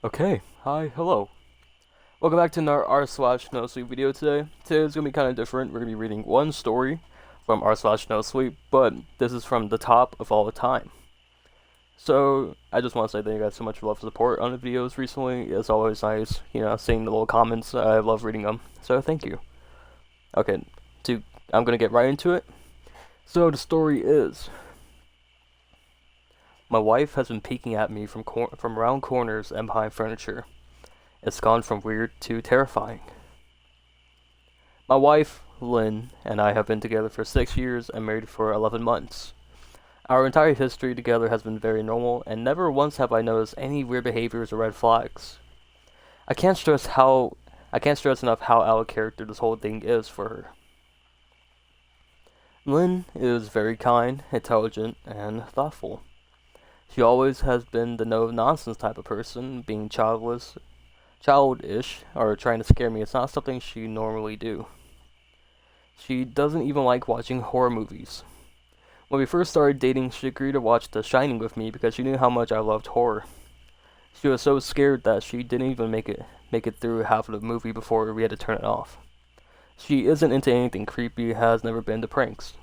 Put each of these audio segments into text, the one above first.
Okay, hi, hello. Welcome back to another r/Nosleep video today. Today's gonna be kind of different. We're gonna be reading one story from r/Nosleep, but this is from the top of all the time. So, I just want to say thank you guys so much for love and support on the videos recently. It's always nice, seeing the little comments. I love reading them. So, thank you. Okay, I'm gonna get right into it. So, the story is my wife has been peeking at me from around corners and behind furniture. It's gone from weird to terrifying. My wife, Lynn, and I have been together for 6 years and married for 11 months. Our entire history together has been very normal, and never once have I noticed any weird behaviors or red flags. I can't stress enough how out of character this whole thing is for her. Lynn is very kind, intelligent, and thoughtful. She always has been the no nonsense type of person, being childish, or trying to scare me. It's not something she normally do. She doesn't even like watching horror movies. When we first started dating, she agreed to watch The Shining with me because she knew how much I loved horror. She was so scared that she didn't even make it through half of the movie before we had to turn it off. She isn't into anything creepy, has never been to pranks.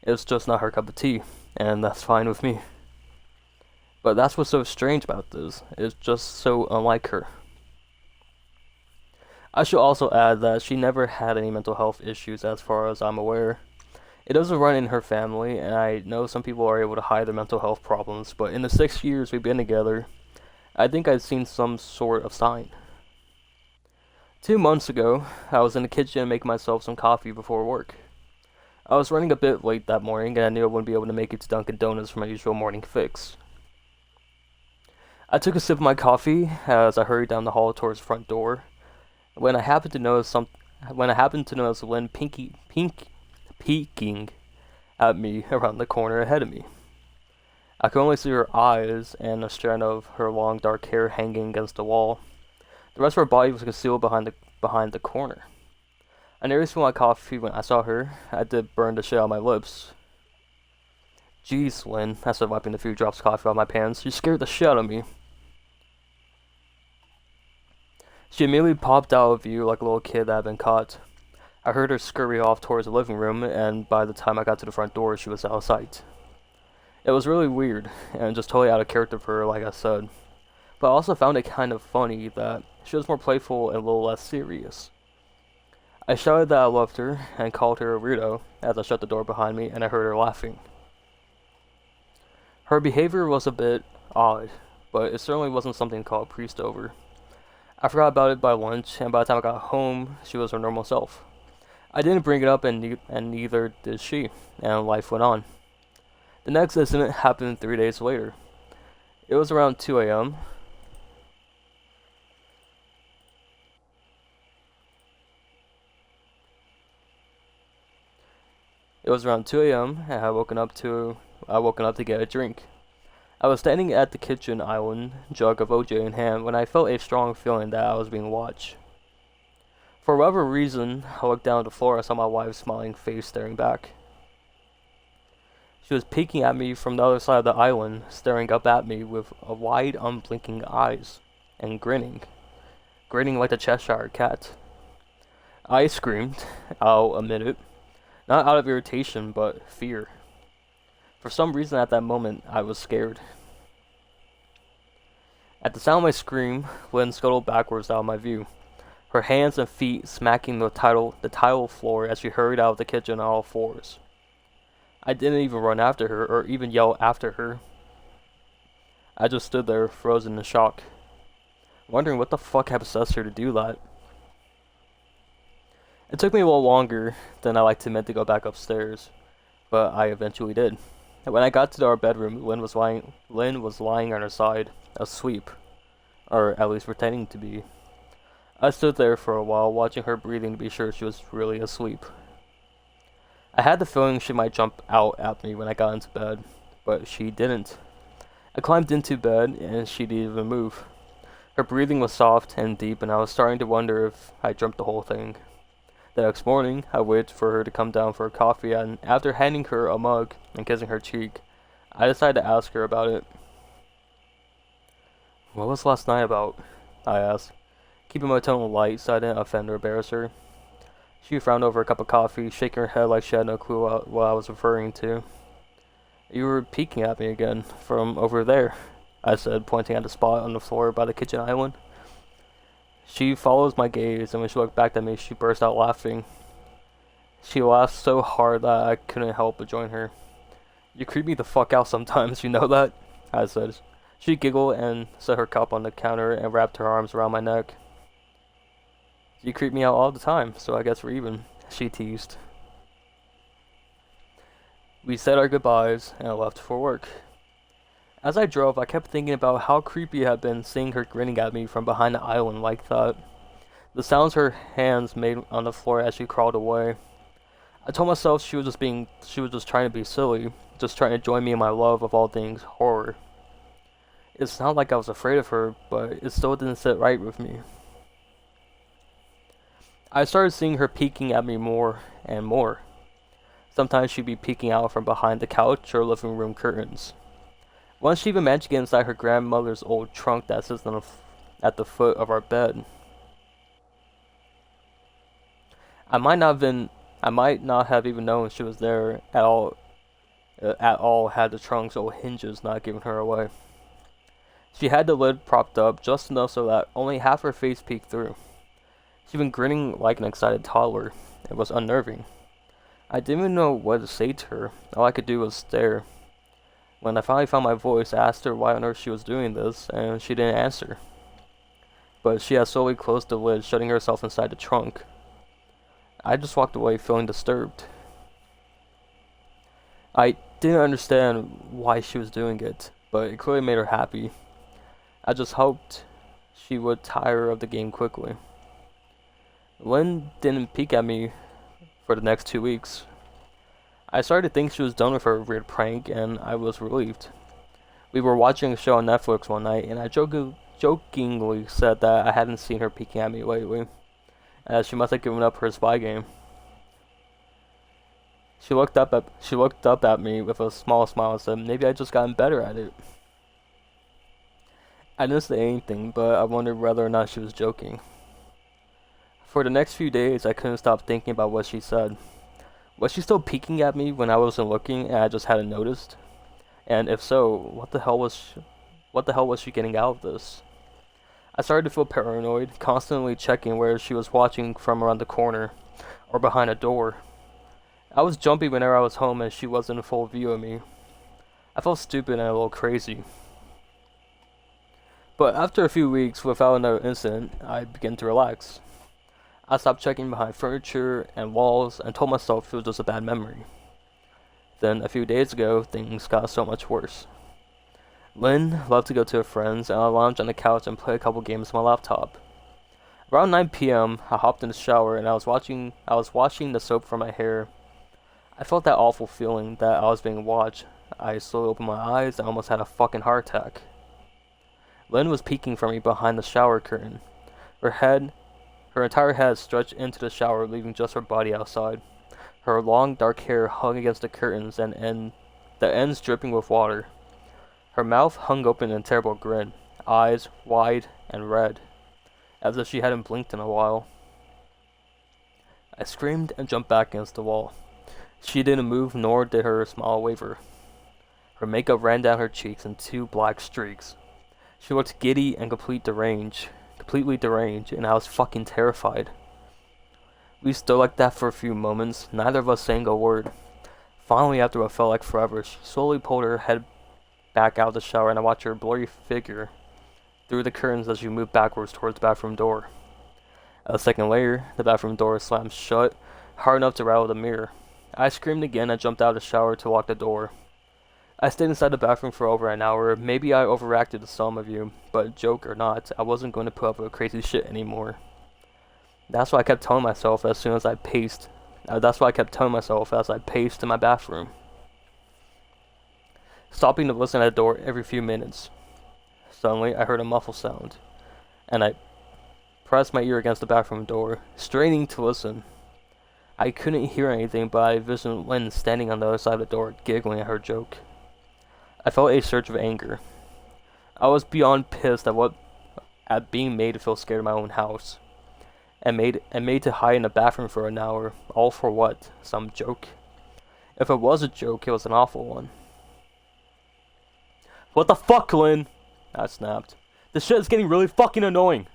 It's just not her cup of tea, and that's fine with me. But that's what's so strange about this. It's just so unlike her. I should also add that she never had any mental health issues as far as I'm aware. It doesn't run in her family, and I know some people are able to hide their mental health problems, but in the 6 years we've been together, I think I've seen some sort of sign. 2 months ago, I was in the kitchen making myself some coffee before work. I was running a bit late that morning, and I knew I wouldn't be able to make it to Dunkin' Donuts for my usual morning fix. I took a sip of my coffee as I hurried down the hall towards the front door. When I happened to notice Lynn peeking at me around the corner ahead of me. I could only see her eyes and a strand of her long dark hair hanging against the wall. The rest of her body was concealed behind the corner. I nearly spilled my coffee when I saw her. I did burn the shit out of my lips. Jeez, Lynn, I said, wiping the few drops of coffee out of my pants. You scared the shit out of me. She immediately popped out of view like a little kid that had been caught. I heard her scurry off towards the living room, and by the time I got to the front door, she was out of sight. It was really weird, and just totally out of character for her, like I said. But I also found it kind of funny that she was more playful and a little less serious. I shouted that I loved her, and called her a weirdo, as I shut the door behind me, and I heard her laughing. Her behavior was a bit odd, but it certainly wasn't something to call a priest over. I forgot about it by lunch, and by the time I got home, she was her normal self. I didn't bring it up, and neither did she, and life went on. The next incident happened 3 days later. It was around 2 a.m. It was around 2 a.m. and I woken up to get a drink. I was standing at the kitchen island, jug of OJ in hand, when I felt a strong feeling that I was being watched. For whatever reason, I looked down at the floor and saw my wife's smiling face staring back. She was peeking at me from the other side of the island, staring up at me with wide, unblinking eyes, and grinning like a Cheshire cat. I screamed, I'll admit it, not out of irritation, but fear. For some reason at that moment, I was scared. At the sound of my scream, Lynn scuttled backwards out of my view, her hands and feet smacking the tile floor as she hurried out of the kitchen on all fours. I didn't even run after her or even yell after her. I just stood there, frozen in shock, wondering what the fuck had possessed her to do that. It took me a little longer than I like to admit to go back upstairs, but I eventually did. When I got to our bedroom, Lynn was lying on her side, asleep, or at least pretending to be. I stood there for a while, watching her breathing to be sure she was really asleep. I had the feeling she might jump out at me when I got into bed, but she didn't. I climbed into bed, and she didn't even move. Her breathing was soft and deep, and I was starting to wonder if I dreamt the whole thing. The next morning, I waited for her to come down for a coffee, and after handing her a mug and kissing her cheek, I decided to ask her about it. What was last night about? I asked, keeping my tone light so I didn't offend or embarrass her. She frowned over a cup of coffee, shaking her head like she had no clue what I was referring to. You were peeking at me again, from over there, I said, pointing at a spot on the floor by the kitchen island. She follows my gaze, and when she looked back at me, she burst out laughing. She laughed so hard that I couldn't help but join her. You creep me the fuck out sometimes, you know that? I said. She giggled and set her cup on the counter and wrapped her arms around my neck. You creep me out all the time, so I guess we're even, she teased. We said our goodbyes and I left for work. As I drove, I kept thinking about how creepy it had been seeing her grinning at me from behind the island like that. The sounds her hands made on the floor as she crawled away. I told myself she was just trying to be silly, just trying to join me in my love of all things horror. It's not like I was afraid of her, but it still didn't sit right with me. I started seeing her peeking at me more and more. Sometimes she'd be peeking out from behind the couch or living room curtains. Once she even managed to get inside her grandmother's old trunk that sits at the foot of our bed. I might not have even known she was there at all had the trunk's old hinges not given her away. She had the lid propped up just enough so that only half her face peeked through. She'd been grinning like an excited toddler. It was unnerving. I didn't even know what to say to her. All I could do was stare. When I finally found my voice, I asked her why on earth she was doing this, and she didn't answer. But she had slowly closed the lid, shutting herself inside the trunk. I just walked away feeling disturbed. I didn't understand why she was doing it, but it clearly made her happy. I just hoped she would tire of the game quickly. Lynn didn't peek at me for the next 2 weeks. I started to think she was done with her weird prank, and I was relieved. We were watching a show on Netflix one night, and I jokingly said that I hadn't seen her peeking at me lately, as she must have given up her spy game. She looked up at me with a small smile and said, "Maybe I just gotten better at it." I didn't say anything, but I wondered whether or not she was joking. For the next few days, I couldn't stop thinking about what she said. Was she still peeking at me when I wasn't looking and I just hadn't noticed? And if so, what the hell was she getting out of this? I started to feel paranoid, constantly checking where she was watching from around the corner or behind a door. I was jumpy whenever I was home and she wasn't in full view of me. I felt stupid and a little crazy. But after a few weeks without another incident, I began to relax. I stopped checking behind furniture and walls and told myself it was just a bad memory. Then, a few days ago, things got so much worse. Lynn loved to go to her friends, and I lounged on the couch and play a couple games on my laptop. Around 9 p.m., I hopped in the shower and I was washing the soap from my hair. I felt that awful feeling that I was being watched. I slowly opened my eyes and almost had a fucking heart attack. Lynn was peeking from me behind the shower curtain. Her entire head stretched into the shower, leaving just her body outside. Her long, dark hair hung against the curtains and the ends dripping with water. Her mouth hung open in a terrible grin, eyes wide and red, as if she hadn't blinked in a while. I screamed and jumped back against the wall. She didn't move, nor did her smile waver. Her makeup ran down her cheeks in 2 black streaks. She looked giddy and completely deranged, and I was fucking terrified. We stood like that for a few moments, neither of us saying a word. Finally, after what felt like forever, she slowly pulled her head back out of the shower, and I watched her blurry figure through the curtains as she moved backwards towards the bathroom door. A second later, the bathroom door slammed shut, hard enough to rattle the mirror. I screamed again and jumped out of the shower to lock the door. I stayed inside the bathroom for over an hour. Maybe I overreacted to some of you, but joke or not, I wasn't going to put up with crazy shit anymore. That's why I kept telling myself as I paced in my bathroom, stopping to listen at the door every few minutes. Suddenly, I heard a muffled sound, and I pressed my ear against the bathroom door, straining to listen. I couldn't hear anything, but I visioned Lynn standing on the other side of the door, giggling at her joke. I felt a surge of anger. I was beyond pissed at being made to feel scared in my own house, and made to hide in the bathroom for an hour. All for what? Some joke? If it was a joke, it was an awful one. What the fuck, Lynn? I snapped. This shit is getting really fucking annoying.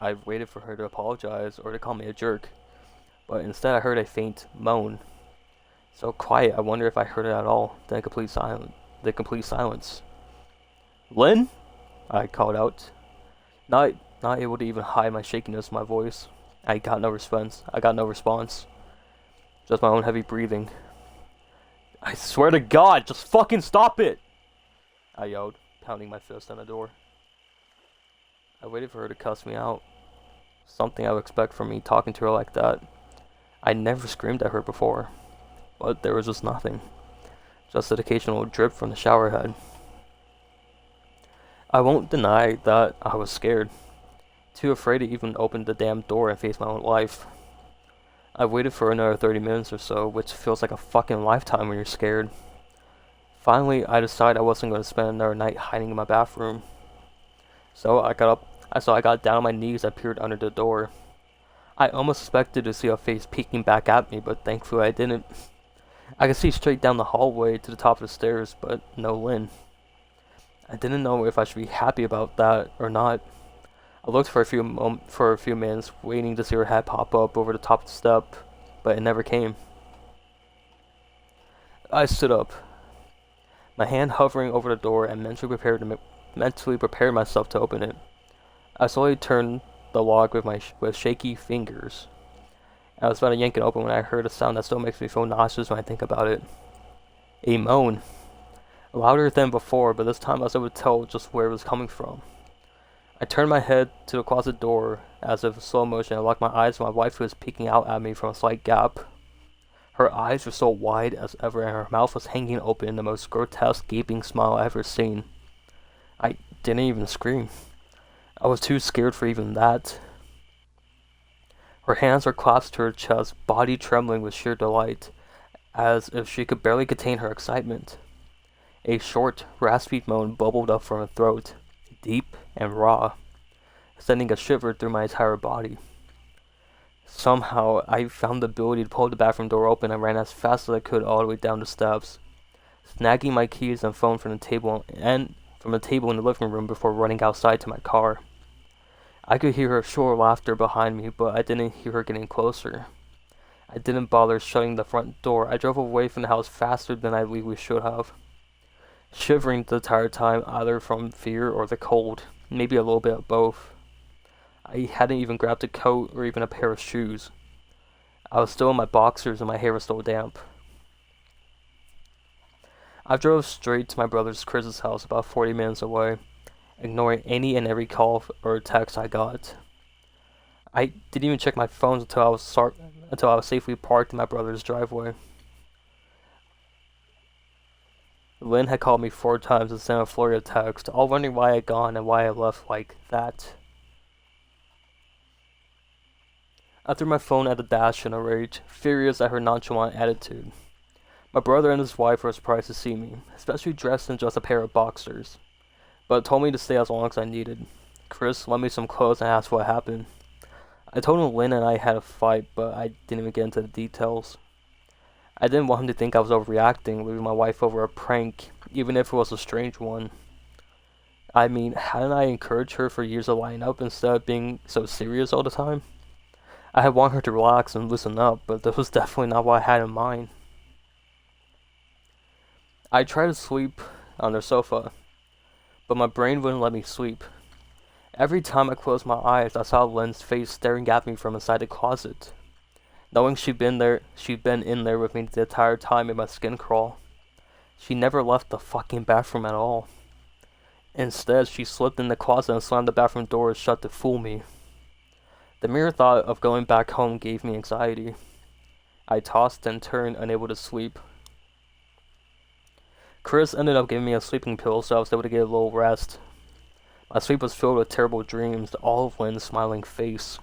I waited for her to apologize or to call me a jerk, but instead I heard a faint moan. So quiet, I wonder if I heard it at all. Then complete silence. Lynn? I called out. Not able to even hide my shakiness in my voice. I got no response. Just my own heavy breathing. I swear to God, just fucking stop it! I yelled, pounding my fist on the door. I waited for her to cuss me out. Something I would expect from me talking to her like that. I never screamed at her before, but there was just nothing. Just an occasional drip from the shower head. I won't deny that I was scared. Too afraid to even open the damn door and face my own life. I waited for another 30 minutes or so, which feels like a fucking lifetime when you're scared. Finally, I decided I wasn't going to spend another night hiding in my bathroom. So I got down on my knees and peered under the door. I almost expected to see a face peeking back at me, but thankfully I didn't. I could see straight down the hallway to the top of the stairs, but no Lynn. I didn't know if I should be happy about that or not. I looked for a few minutes, waiting to see her head pop up over the top of the step, but it never came. I stood up, my hand hovering over the door, and mentally prepared myself to open it. I slowly turned the lock with shaky fingers. I was about to yank it open when I heard a sound that still makes me feel nauseous when I think about it. A moan. Louder than before, but this time I was able to tell just where it was coming from. I turned my head to the closet door as if in slow motion. I locked my eyes on my wife, who was peeking out at me from a slight gap. Her eyes were so wide as ever, and her mouth was hanging open in the most grotesque gaping smile I've ever seen. I didn't even scream. I was too scared for even that. Her hands were clasped to her chest, body trembling with sheer delight, as if she could barely contain her excitement. A short, raspy moan bubbled up from her throat, deep and raw, sending a shiver through my entire body. Somehow, I found the ability to pull the bathroom door open and ran as fast as I could all the way down the steps, snagging my keys and phone from the table in the living room before running outside to my car. I could hear her shrill laughter behind me, but I didn't hear her getting closer. I didn't bother shutting the front door. I drove away from the house faster than I legally should have, shivering the entire time, either from fear or the cold, maybe a little bit of both. I hadn't even grabbed a coat or even a pair of shoes. I was still in my boxers and my hair was still damp. I drove straight to my brother's Chris's house, about 40 minutes away, ignoring any and every call or text I got. I didn't even check my phone until I was safely parked in my brother's driveway. Lynn had called me 4 times and sent a flurry of texts, all wondering why I had gone and why I left like that. I threw my phone at the dash in a rage, furious at her nonchalant attitude. My brother and his wife were surprised to see me, especially dressed in just a pair of boxers, but told me to stay as long as I needed. Chris lent me some clothes and asked what happened. I told him Lynn and I had a fight, but I didn't even get into the details. I didn't want him to think I was overreacting, leaving my wife over a prank, even if it was a strange one. I mean, hadn't I encouraged her for years to line up instead of being so serious all the time? I had wanted her to relax and loosen up, but this was definitely not what I had in mind. I tried to sleep on their sofa, but my brain wouldn't let me sleep. Every time I closed my eyes, I saw Lynn's face staring at me from inside the closet. Knowing she'd been in there with me the entire time, made my skin crawl. She never left the fucking bathroom at all. Instead, she slipped in the closet and slammed the bathroom door shut to fool me. The mere thought of going back home gave me anxiety. I tossed and turned, unable to sleep. Chris ended up giving me a sleeping pill, so I was able to get a little rest. My sleep was filled with terrible dreams, all of Lynn's smiling face.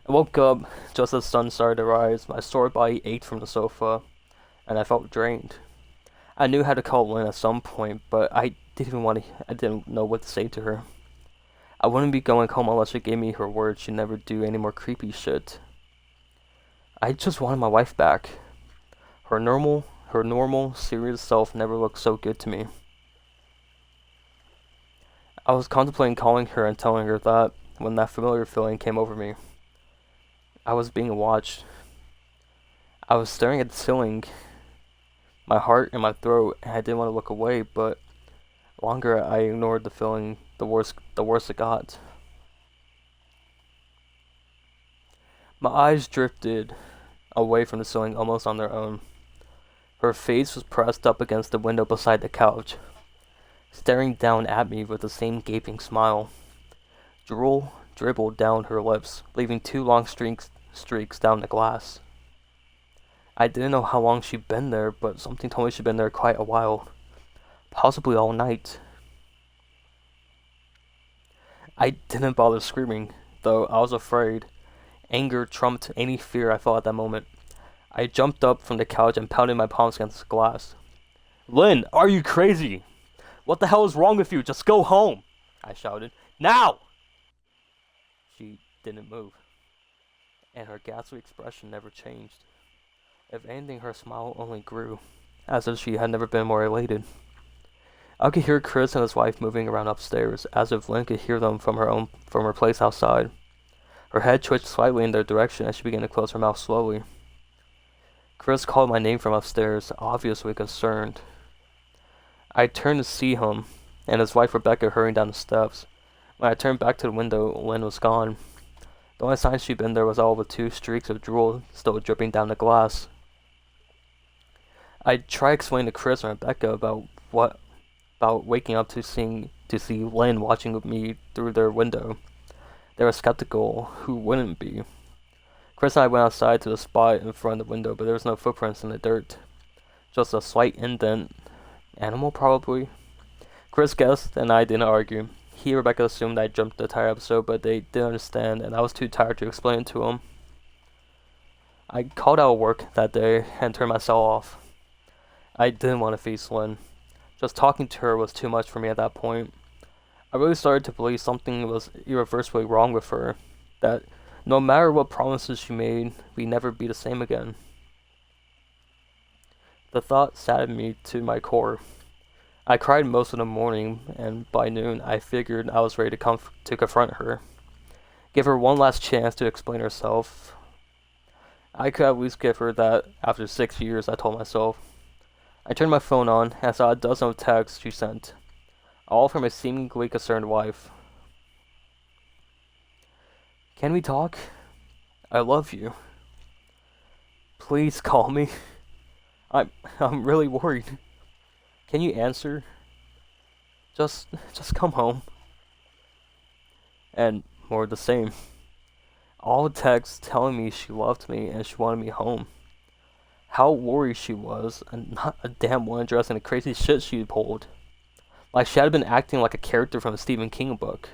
I woke up just as the sun started to rise. My sore body ached from the sofa, and I felt drained. I knew how to call Lynn at some point, but I didn't know what to say to her. I wouldn't be going home unless she gave me her word she'd never do any more creepy shit. I just wanted my wife back. Her normal, serious self never looked so good to me. I was contemplating calling her and telling her that when that familiar feeling came over me. I was being watched. I was staring at the ceiling, my heart in my throat, and I didn't want to look away, but the longer I ignored the feeling, the worse it got. My eyes drifted away from the ceiling almost on their own. Her face was pressed up against the window beside the couch, staring down at me with the same gaping smile. Drool dribbled down her lips, leaving two long streaks down the glass. I didn't know how long she'd been there, but something told me she'd been there quite a while. Possibly all night. I didn't bother screaming, though I was afraid. Anger trumped any fear I felt at that moment. I jumped up from the couch and pounded my palms against the glass. "Lynn, are you crazy? What the hell is wrong with you? Just go home!" I shouted. "Now!" She didn't move, and her ghastly expression never changed. If anything, her smile only grew, as if she had never been more elated. I could hear Chris and his wife moving around upstairs, as if Lynn could hear them from her place outside. Her head twitched slightly in their direction as she began to close her mouth slowly. Chris called my name from upstairs, obviously concerned. I turned to see him, and his wife Rebecca hurrying down the steps. When I turned back to the window, Lynn was gone. The only sign she'd been there was all the two streaks of drool still dripping down the glass. I tried explaining to Chris and Rebecca about waking up to see Lynn watching me through their window. They were skeptical. Who wouldn't be? Chris and I went outside to the spot in front of the window, but there was no footprints in the dirt. Just a slight indent. Animal, probably. Chris guessed, and I didn't argue. He and Rebecca assumed I jumped the entire episode, but they didn't understand, and I was too tired to explain it to them. I called out of work that day and turned my cell off. I didn't want to face Lynn. Just talking to her was too much for me at that point. I really started to believe something was irreversibly wrong with her, that no matter what promises she made, we'd never be the same again. The thought saddened me to my core. I cried most of the morning, and by noon I figured I was ready to confront her. Give her one last chance to explain herself. I could at least give her that after 6 years, I told myself. I turned my phone on and saw a dozen of texts she sent, all from a seemingly concerned wife. "Can we talk? I love you. Please call me. I'm really worried. Can you answer? Just come home." And more of the same. All the texts telling me she loved me and she wanted me home. How worried she was, and not a damn one addressing the crazy shit she pulled. Like she had been acting like a character from a Stephen King book.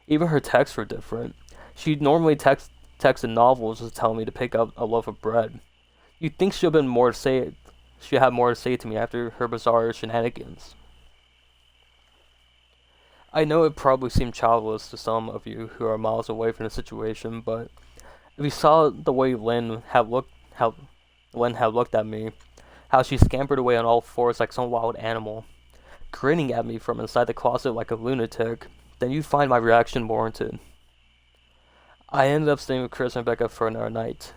Even her texts were different. She'd normally texted novels just telling me to pick up a loaf of bread. You'd think she'd have more to say to me after her bizarre shenanigans. I know it probably seemed childless to some of you who are miles away from the situation, but if you saw the way Lynn had looked at me, how she scampered away on all fours like some wild animal, grinning at me from inside the closet like a lunatic, then you'd find my reaction warranted. I ended up staying with Chris and Becca for another night.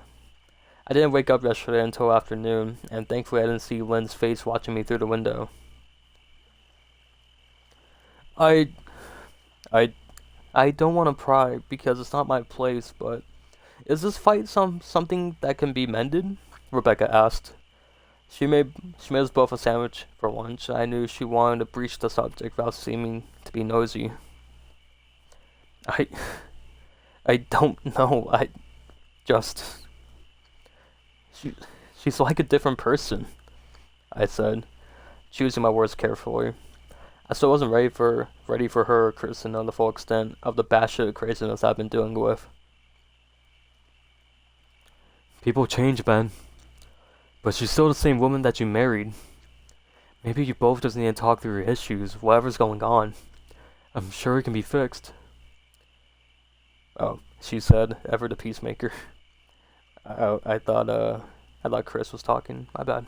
I didn't wake up yesterday until afternoon, and thankfully I didn't see Lynn's face watching me through the window. I don't want to pry because it's not my place, but is this fight something that can be mended? Rebecca asked. She made us both a sandwich for lunch. I knew she wanted to breach the subject without seeming to be nosy. I don't know. She's like a different person, I said, choosing my words carefully. I still wasn't ready for her or Chris to know the full extent of the batshit craziness I've been dealing with. People change, Ben. But she's still the same woman that you married. Maybe you both just need to talk through your issues, whatever's going on. I'm sure it can be fixed. Oh, she said, ever the peacemaker. I thought Chris was talking. My bad.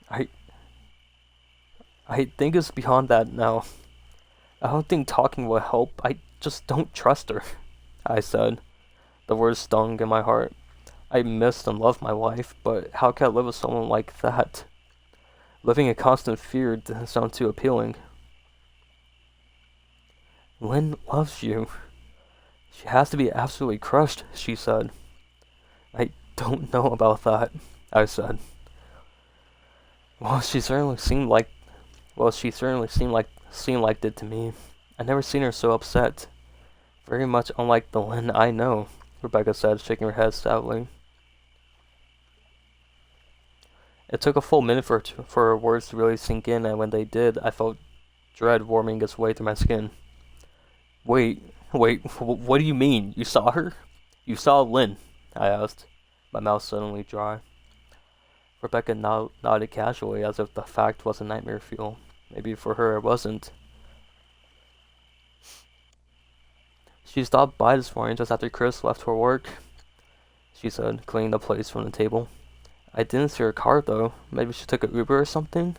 I I think it's beyond that now. I don't think talking will help. I just don't trust her. I said. The words stung in my heart. I missed and loved my wife, but how can I live with someone like that? Living in constant fear didn't sound too appealing. Lynn loves you. She has to be absolutely crushed, she said. I don't know about that, I said. Well, she certainly seemed like it to me. I'd never seen her so upset. Very much unlike the Lynn I know, Rebecca said, shaking her head sadly. It took a full minute for her words to really sink in, and when they did, I felt dread warming its way through my skin. Wait, what do you mean? You saw her? You saw Lynn? I asked, my mouth suddenly dry. Rebecca nodded casually, as if the fact was a nightmare fuel. Maybe for her it wasn't. She stopped by this morning just after Chris left for work, she said, cleaning the plates from the table. I didn't see her car, though. Maybe she took an Uber or something?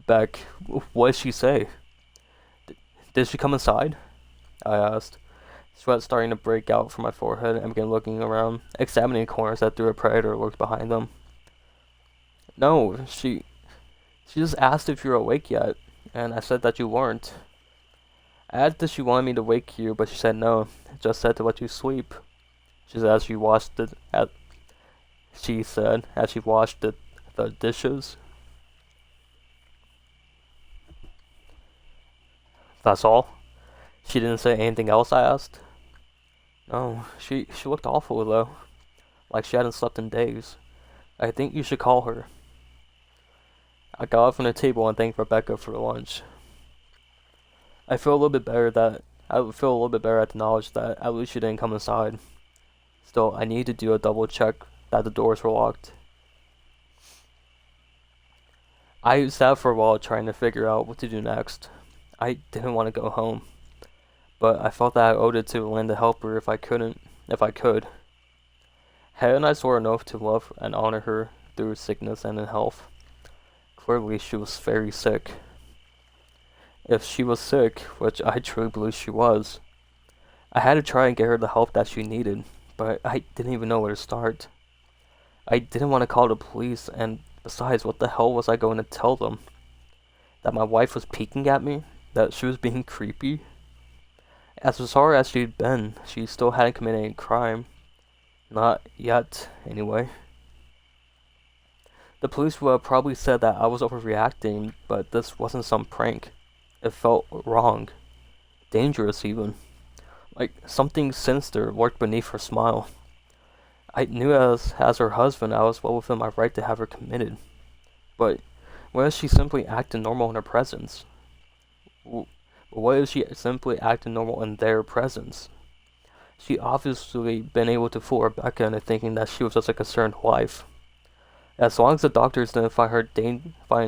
Beck, what did she say? Did she come inside? I asked, sweat starting to break out from my forehead, and began looking around, examining corners that threw a predator lurked behind them. No, she just asked if you were awake yet, and I said that you weren't. I asked if she wanted me to wake you, but she said no, just said to let you sleep. She said as she washed the dishes. That's all? She didn't say anything else, I asked. No, she looked awful, though. Like she hadn't slept in days. I think you should call her. I got up from the table and thanked Rebecca for lunch. I would feel a little bit better at the knowledge that at least she didn't come inside. Still, I needed to do a double check that the doors were locked. I sat for a while trying to figure out what to do next. I didn't want to go home, but I felt that I owed it to Lynn to help her if I could. Hadn't I swore an oath to love and honor her through sickness and in health? Clearly, she was very sick. If she was sick, which I truly believe she was, I had to try and get her the help that she needed, but I didn't even know where to start. I didn't want to call the police, and besides, what the hell was I going to tell them? That my wife was peeking at me? That she was being creepy? As sorry as she'd been, she still hadn't committed any crime. Not yet, anyway. The police would have probably said that I was overreacting, but this wasn't some prank. It felt wrong. Dangerous, even. Like something sinister lurked beneath her smile. I knew as her husband I was well within my right to have her committed. But what if she simply acted normal in her presence? What if she simply acted normal in their presence? She obviously been able to fool Rebecca into thinking that she was just a concerned wife. As long as the doctors didn't find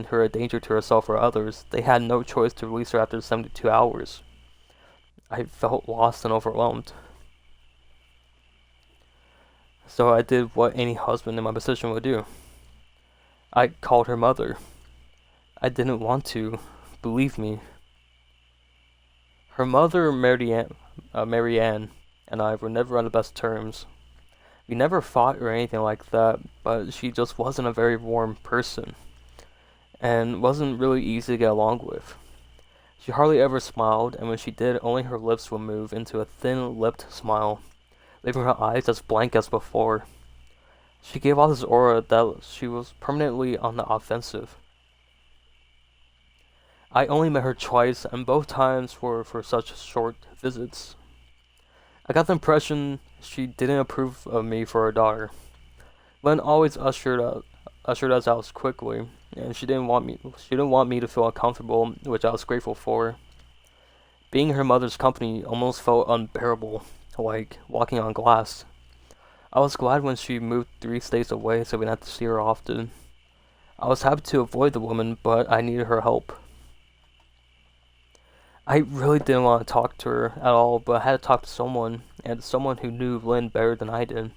her a danger to herself or others, they had no choice to release her after 72 hours. I felt lost and overwhelmed. So I did what any husband in my position would do. I called her mother. I didn't want to. Believe me. Her mother, Marianne, and I were never on the best terms. We never fought or anything like that, but she just wasn't a very warm person, and wasn't really easy to get along with. She hardly ever smiled, and when she did, only her lips would move into a thin-lipped smile, leaving her eyes as blank as before. She gave off this aura that she was permanently on the offensive. I only met her twice, and both times were for such short visits. I got the impression she didn't approve of me for her daughter. Lynn always ushered us out quickly, and she didn't want me to feel uncomfortable, which I was grateful for. Being in her mother's company almost felt unbearable, like walking on glass. I was glad when she moved 3 states away so we didn't have to see her often. I was happy to avoid the woman, but I needed her help. I really didn't want to talk to her at all, but I had to talk to someone, and someone who knew Lynn better than I did.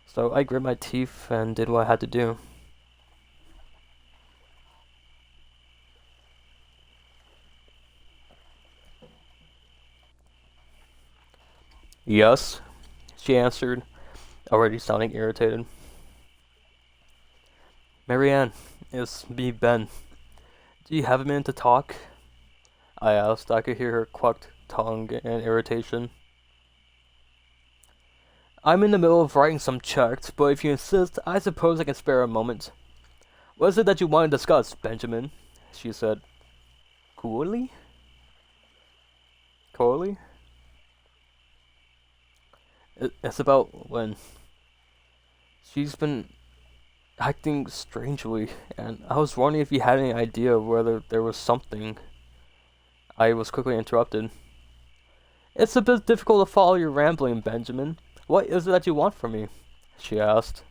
So I grit my teeth and did what I had to do. Yes, she answered, already sounding irritated. Marianne, it's me, Ben. Do you have a minute to talk? I asked. I could hear her clucked tongue and irritation. I'm in the middle of writing some checks, but if you insist, I suppose I can spare a moment. What is it that you want to discuss, Benjamin? She said. Coolly? Coolly? It's about Lynn. She's been acting strangely, and I was wondering if you had any idea whether there was something. I was quickly interrupted. It's a bit difficult to follow your rambling, Benjamin. What is it that you want from me? She asked.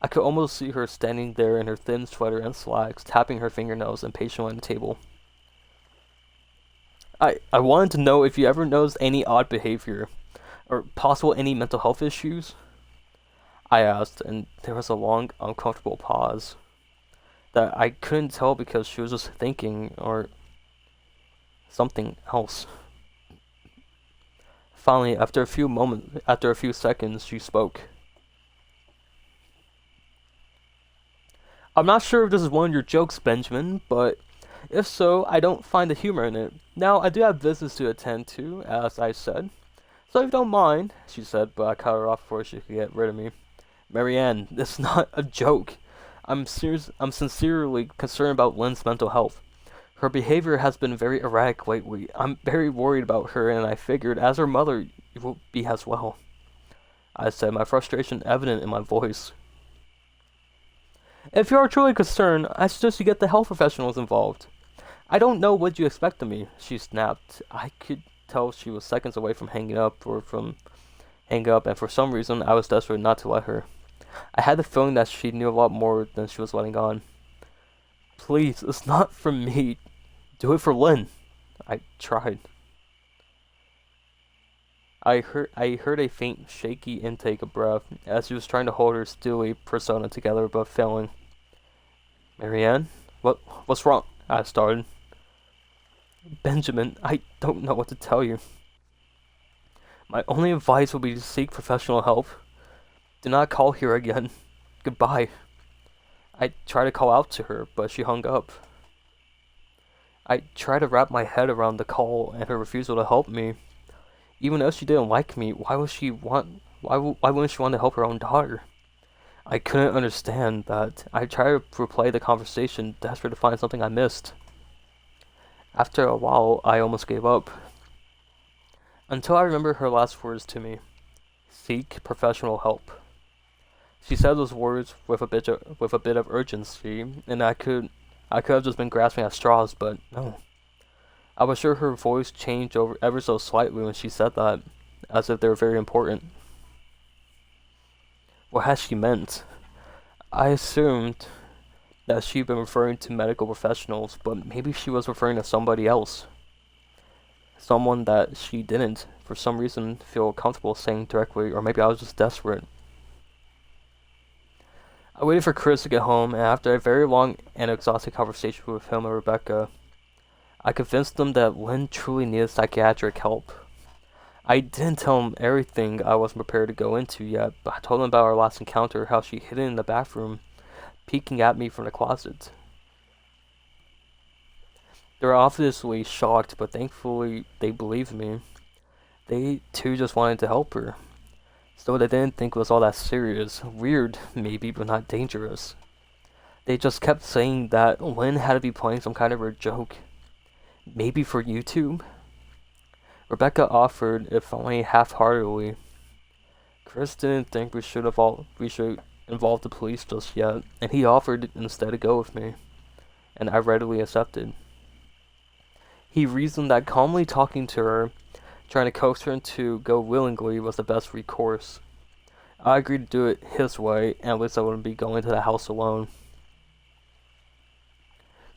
I could almost see her standing there in her thin sweater and slacks, tapping her fingernails impatiently on the table. I wanted to know if you ever noticed any odd behavior, or possible any mental health issues? I asked, and there was a long, uncomfortable pause that I couldn't tell because she was just thinking, or something else. Finally, after a few seconds, she spoke. I'm not sure if this is one of your jokes, Benjamin, but if so, I don't find the humor in it. Now, I do have business to attend to, as I said. So if you don't mind, she said, but I cut her off before she could get rid of me. Marianne, this is not a joke. I'm sincerely concerned about Lynn's mental health. Her behavior has been very erratic lately. I'm very worried about her, and I figured, as her mother, you will be as well. I said, my frustration evident in my voice. If you are truly concerned, I suggest you get the health professionals involved. I don't know what you expect of me, she snapped. I could tell she was seconds away from hanging up, and for some reason, I was desperate not to let her. I had the feeling that she knew a lot more than she was letting on. Please, it's not for me. Do it for Lynn. I tried. I heard a faint, shaky intake of breath as she was trying to hold her steely persona together, but failing. Marianne? What's wrong? I started. Benjamin, I don't know what to tell you. My only advice will be to seek professional help. Do not call here again. Goodbye. I tried to call out to her, but she hung up. I tried to wrap my head around the call and her refusal to help me. Even though she didn't like me, why wouldn't she want to help her own daughter? I couldn't understand that. I tried to replay the conversation, desperate to find something I missed. After a while, I almost gave up. Until I remembered her last words to me. Seek professional help. She said those words with a bit of urgency, and I could have just been grasping at straws, but no. I was sure her voice changed ever so slightly when she said that, as if they were very important. What had she meant? I assumed that she'd been referring to medical professionals, but maybe she was referring to somebody else. Someone that she didn't, for some reason, feel comfortable saying directly, or maybe I was just desperate. I waited for Chris to get home, and after a very long and exhausting conversation with him and Rebecca, I convinced them that Lynn truly needed psychiatric help. I didn't tell him everything I wasn't prepared to go into yet, but I told him about our last encounter, how she hid in the bathroom, peeking at me from the closet. They were obviously shocked, but thankfully they believed me. They too just wanted to help her. So they didn't think it was all that serious. Weird, maybe, but not dangerous. They just kept saying that Lynn had to be playing some kind of a joke. Maybe for YouTube? Rebecca offered, if only half-heartedly. Chris didn't think we should involve the police just yet, and he offered instead to go with me, and I readily accepted. He reasoned that calmly talking to her, trying to coax her to go willingly, was the best recourse. I agreed to do it his way, and at least I wouldn't be going to the house alone.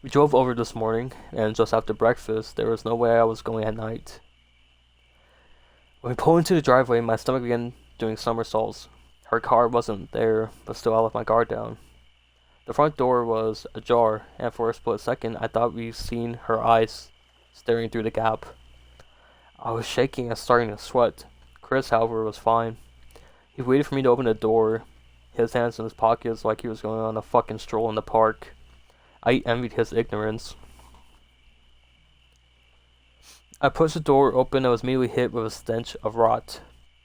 We drove over this morning, and just after breakfast, there was no way I was going at night. When we pulled into the driveway, my stomach began doing somersaults. Her car wasn't there, but still I left my guard down. The front door was ajar, and for a split second, I thought we'd seen her eyes staring through the gap. I was shaking and starting to sweat. Chris, however, was fine. He waited for me to open the door, his hands in his pockets like he was going on a fucking stroll in the park. I envied his ignorance. I pushed the door open and was immediately hit with a stench of rot.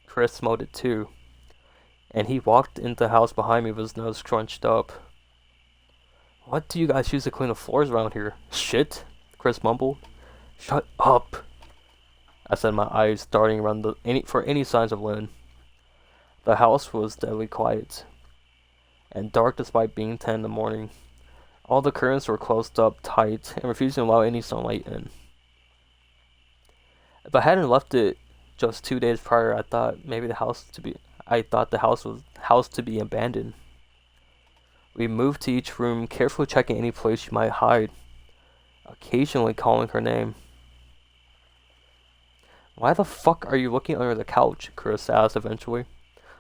Chris smelled it too, and he walked into the house behind me with his nose scrunched up. "What do you guys use to clean the floors around here? Shit?" Chris mumbled. "Shut up," I said, my eyes darting around for any signs of Lynn. The house was deadly quiet, and dark despite being 10 in the morning. All the curtains were closed up tight and refusing to allow any sunlight in. If I hadn't left it just 2 days prior, I thought the house to be abandoned. We moved to each room, carefully checking any place she might hide, occasionally calling her name. "Why the fuck are you looking under the couch?" Chris asked eventually.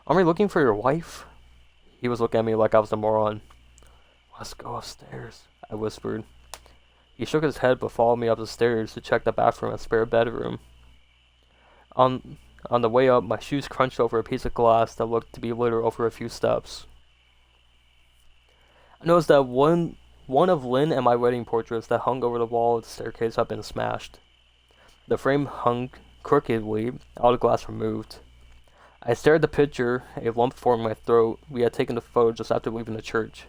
"Aren't we looking for your wife?" He was looking at me like I was a moron. "Let's go upstairs," I whispered. He shook his head but followed me up the stairs to check the bathroom and spare bedroom. On the way up, my shoes crunched over a piece of glass that looked to be littered over a few steps. I noticed that one of Lynn and my wedding portraits that hung over the wall of the staircase had been smashed. The frame hung crookedly, all the glass removed. I stared at the picture, a lump formed in my throat. We had taken the photo just after leaving the church.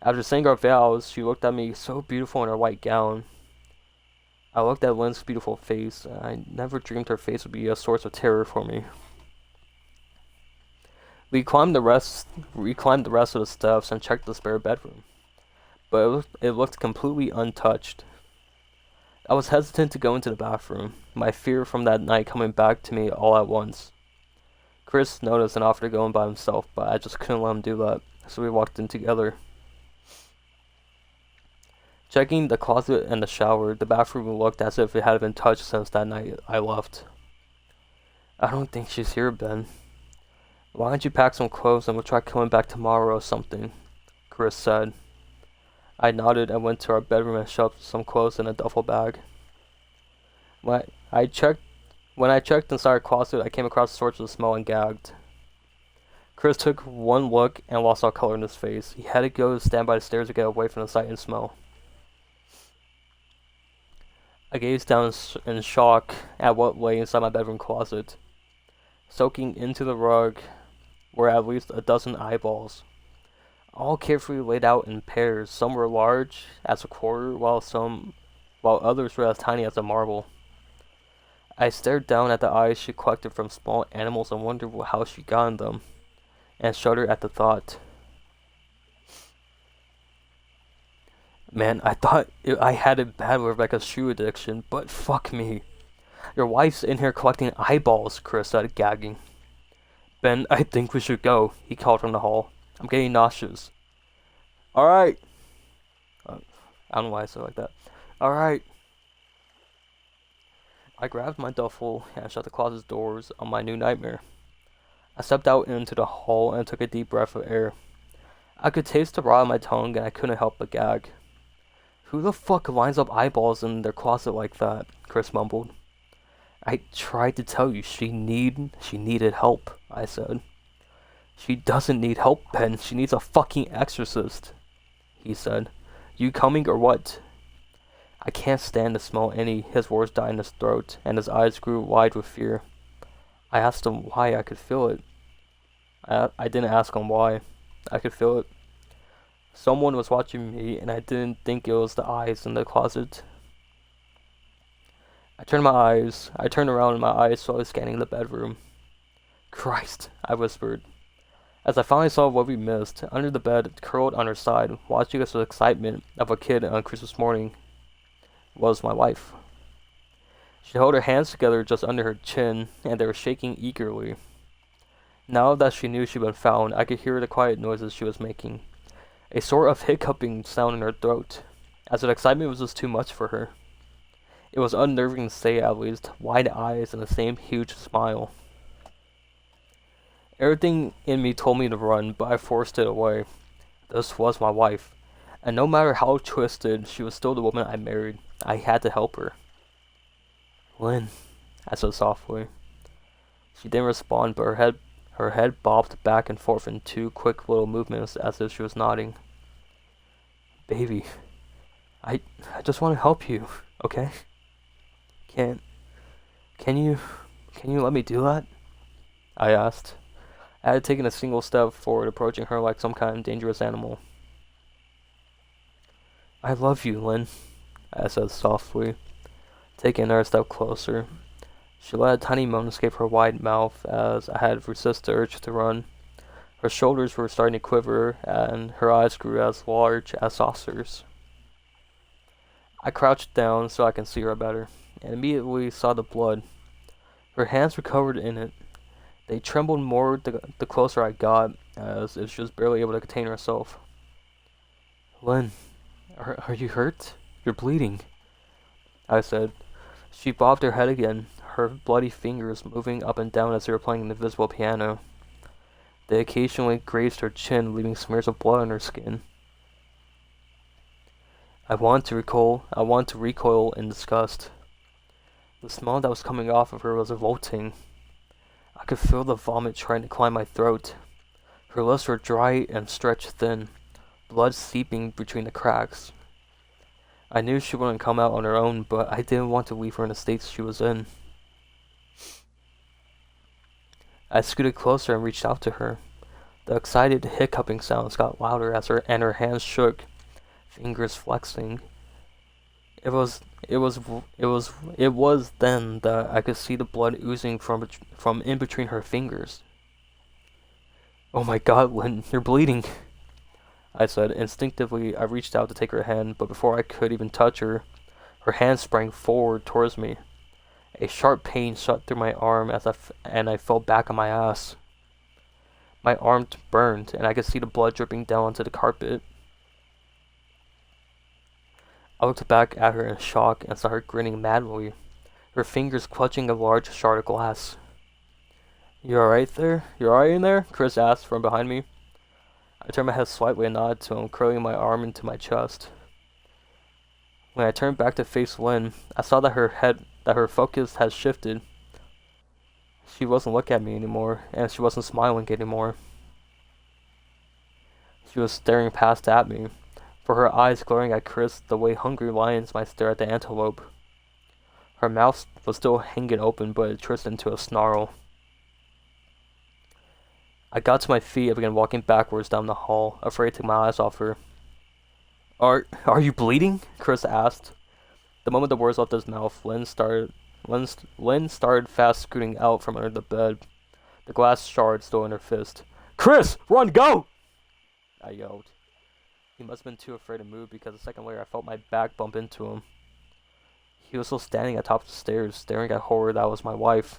After saying our vows, she looked at me so beautiful in her white gown. I looked at Lynn's beautiful face, and I never dreamed her face would be a source of terror for me. We climbed the rest of the steps and checked the spare bedroom, but it looked completely untouched. I was hesitant to go into the bathroom, my fear from that night coming back to me all at once. Chris noticed and offered to go in by himself, but I just couldn't let him do that, so we walked in together. Checking the closet and the shower, the bathroom looked as if it had been touched since that night I left. "I don't think she's here, Ben. Why don't you pack some clothes and we'll try coming back tomorrow or something," Chris said. I nodded and went to our bedroom and shoved some clothes in a duffel bag. When I checked inside our closet, I came across the source of the smell and gagged. Chris took one look and lost all color in his face. He had to go stand by the stairs to get away from the sight and smell. I gazed down in shock at what lay inside my bedroom closet. Soaking into the rug were at least a dozen eyeballs, all carefully laid out in pairs. Some were large as a quarter, while others were as tiny as a marble. I stared down at the eyes she collected from small animals and wondered how she got in them, and shuddered at the thought. Man, I thought I had it bad with Rebecca's shoe addiction, but fuck me. "Your wife's in here collecting eyeballs," Chris said, gagging. "Ben, I think we should go," he called from the hall. "I'm getting nauseous." "Alright." I don't know why I said it like that. "Alright." I grabbed my duffel and shut the closet's doors on my new nightmare. I stepped out into the hall and took a deep breath of air. I could taste the rot on my tongue and I couldn't help but gag. "Who the fuck lines up eyeballs in their closet like that?" Chris mumbled. "I tried to tell you she needed help," I said. "She doesn't need help, Ben. She needs a fucking exorcist," he said. "You coming or what?" I can't stand to smell any. His words died in his throat, and his eyes grew wide with fear. I asked him why. I could feel it. I didn't ask him why. I could feel it. Someone was watching me, and I didn't think it was the eyes in the closet. I turned around and my eyes slowly scanning the bedroom. "Christ," I whispered. As I finally saw what we missed, under the bed, curled on her side, watching us with excitement of a kid on Christmas morning, was my wife. She held her hands together just under her chin, and they were shaking eagerly. Now that she knew she'd been found, I could hear the quiet noises she was making. A sort of hiccuping sound in her throat, as if excitement was just too much for her. It was unnerving to say at least, wide eyes and the same huge smile. Everything in me told me to run, but I forced it away. This was my wife, and no matter how twisted, she was still the woman I married. I had to help her. Lynn, I said softly. She didn't respond, but her head bobbed back and forth in two quick little movements as if she was nodding. Baby, I just want to help you, okay? Can you let me do that? I asked. I had taken a single step forward, approaching her like some kind of dangerous animal. I love you, Lynn, I said softly, taking another step closer. She let a tiny moan escape her wide mouth as I had resisted the urge to run. Her shoulders were starting to quiver, and her eyes grew as large as saucers. I crouched down so I could see her better, and immediately saw the blood. Her hands were covered in it. They trembled more the closer I got, as if she was barely able to contain herself. Lynn, are you hurt? You're bleeding, I said. She bobbed her head again, her bloody fingers moving up and down as they were playing an invisible piano. They occasionally grazed her chin, leaving smears of blood on her skin. I wanted to recoil in disgust. The smell that was coming off of her was revolting. I could feel the vomit trying to climb my throat. Her lips were dry and stretched thin, blood seeping between the cracks. I knew she wouldn't come out on her own, but I didn't want to leave her in the state she was in. I scooted closer and reached out to her. The excited hiccuping sounds got louder as her hands shook, fingers flexing. It was then that I could see the blood oozing from in between her fingers. Oh my God, Lynn, you're bleeding, I said. Instinctively, I reached out to take her hand, but before I could even touch her, her hand sprang forward towards me. A sharp pain shot through my arm and I fell back on my ass. My arm burned, and I could see the blood dripping down onto the carpet. I looked back at her in shock and saw her grinning madly, her fingers clutching a large shard of glass. You alright there? You alright in there? Chris asked from behind me. I turned my head slightly and nodded to him, curling my arm into my chest. When I turned back to face Lynn, I saw that her focus had shifted. She wasn't looking at me anymore, and she wasn't smiling anymore. She was staring past at me, for her eyes glaring at Chris the way hungry lions might stare at the antelope. Her mouth was still hanging open, but it twisted into a snarl. I got to my feet and began walking backwards down the hall, afraid to take my eyes off her. Are you bleeding? Chris asked. The moment the words left his mouth, Lynn started fast scooting out from under the bed, the glass shard still in her fist. Chris, run, go! I yelled. He must have been too afraid to move because a second later I felt my back bump into him. He was still standing atop the stairs, staring at horror that was my wife.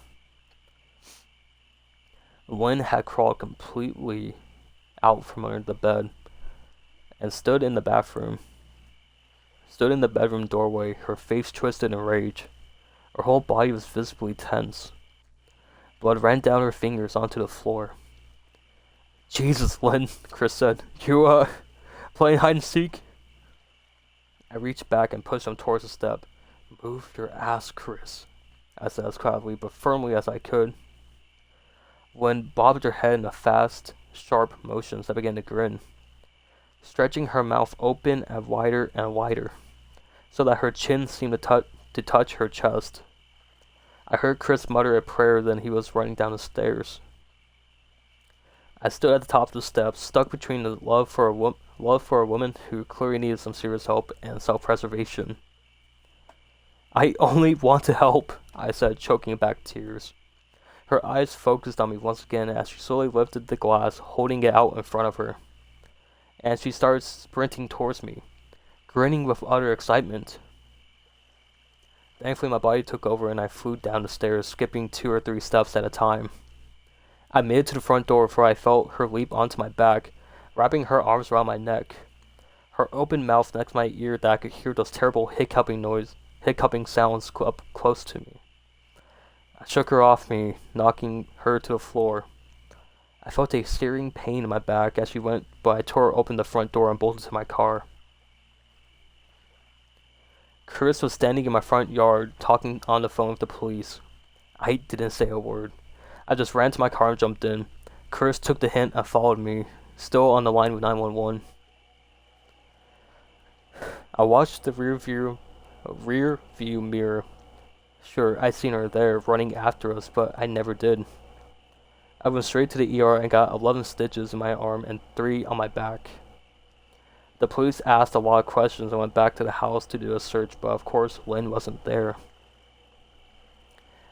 Lynn had crawled completely out from under the bed and stood in the bedroom doorway, her face twisted in rage. Her whole body was visibly tense. Blood ran down her fingers onto the floor. Jesus, Lynn, Chris said. You, playing hide and seek? I reached back and pushed him towards the step. Move your ass, Chris, I said as quietly but firmly as I could. Lynn bobbed her head in a fast, sharp motion as I began to grin, stretching her mouth open and wider, so that her chin seemed to touch her chest. I heard Chris mutter a prayer, then he was running down the stairs. I stood at the top of the steps, stuck between the love for a woman who clearly needed some serious help and self-preservation. I only want to help, I said, choking back tears. Her eyes focused on me once again as she slowly lifted the glass, holding it out in front of her. And she started sprinting towards me, grinning with utter excitement. Thankfully, my body took over and I flew down the stairs, skipping 2 or 3 steps at a time. I made it to the front door before I felt her leap onto my back, wrapping her arms around my neck. her open mouth next to my ear that I could hear those terrible hiccuping sounds up close to me. I shook her off me, knocking her to the floor. I felt a searing pain in my back as she went, but I tore open the front door and bolted to my car. Chris was standing in my front yard, talking on the phone with the police. I didn't say a word. I just ran to my car and jumped in. Chris took the hint and followed me, still on the line with 911. I watched the rear view mirror. Sure, I'd seen her there, running after us, but I never did. I went straight to the ER and got 11 stitches in my arm and 3 on my back. The police asked a lot of questions and went back to the house to do a search, but of course, Lynn wasn't there.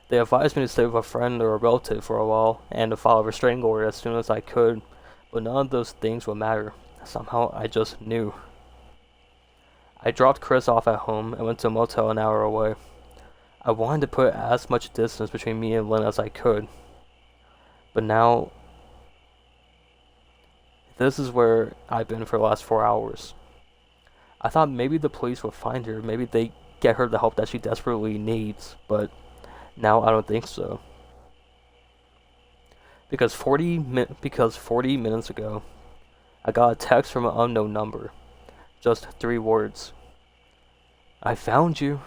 They advised me to stay with a friend or a relative for a while and to file a restraining order as soon as I could, but none of those things would matter. Somehow, I just knew. I dropped Chris off at home and went to a motel an hour away. I wanted to put as much distance between me and Lynn as I could. But now, this is where I've been for the last 4 hours. I thought maybe the police would find her, maybe they get her the help that she desperately needs, but now I don't think so. Because 40 minutes ago, I got a text from an unknown number. Just 3 words. I found you.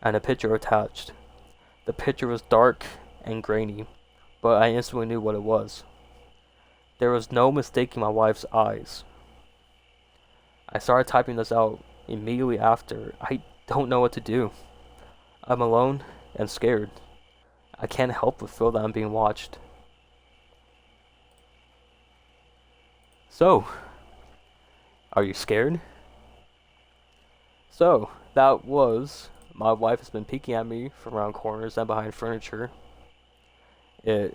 And a picture attached. The picture was dark and grainy, but I instantly knew what it was. There was no mistaking my wife's eyes. I started typing this out immediately after. I don't know what to do. I'm alone and scared. I can't help but feel that I'm being watched. So, are you scared? So, that was... My wife has been peeking at me from around corners and behind furniture. It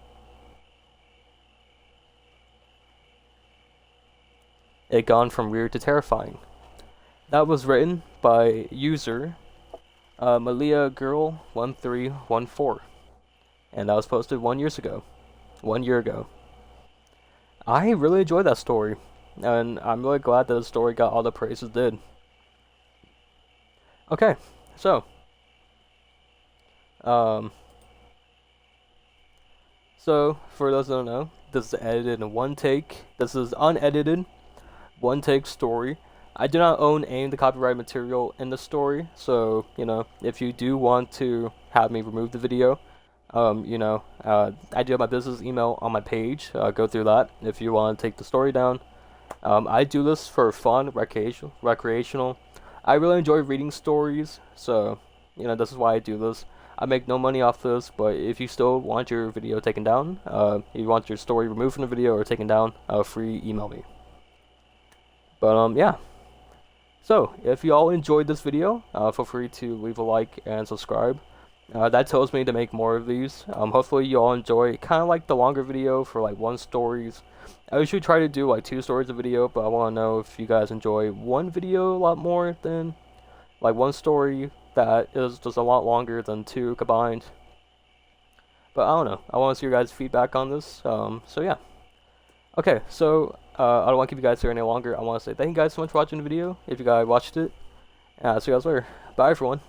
gone from weird to terrifying. That was written by user Malia Girl 1314, and that was posted 1 year ago. 1 year ago. I really enjoyed that story, and I'm really glad that the story got all the praise it did. Okay, so for those that don't know, this is edited in one take. This is unedited, one take story. I do not own any of the copyright material in the story, so, you know, if you do want to have me remove the video, I do have my business email on my page. Go through that if you want to take the story down. I do this for fun, recreational. I really enjoy reading stories, so, you know, this is why I do this. I make no money off this, but if you still want your video taken down, if you want your story removed from the video or taken down, free email me. But, yeah. So, if you all enjoyed this video, feel free to leave a like and subscribe. That tells me to make more of these. Hopefully you all enjoy kind of like the longer video for like 1 stories. I usually try to do like 2 stories a video, but I want to know if you guys enjoy one video a lot more than like 1 story that is just a lot longer than 2 combined. But I don't know. I want to see your guys' feedback on this. So yeah. Okay, so I don't want to keep you guys here any longer. I want to say thank you guys so much for watching the video. If you guys watched it, see you guys later. Bye everyone.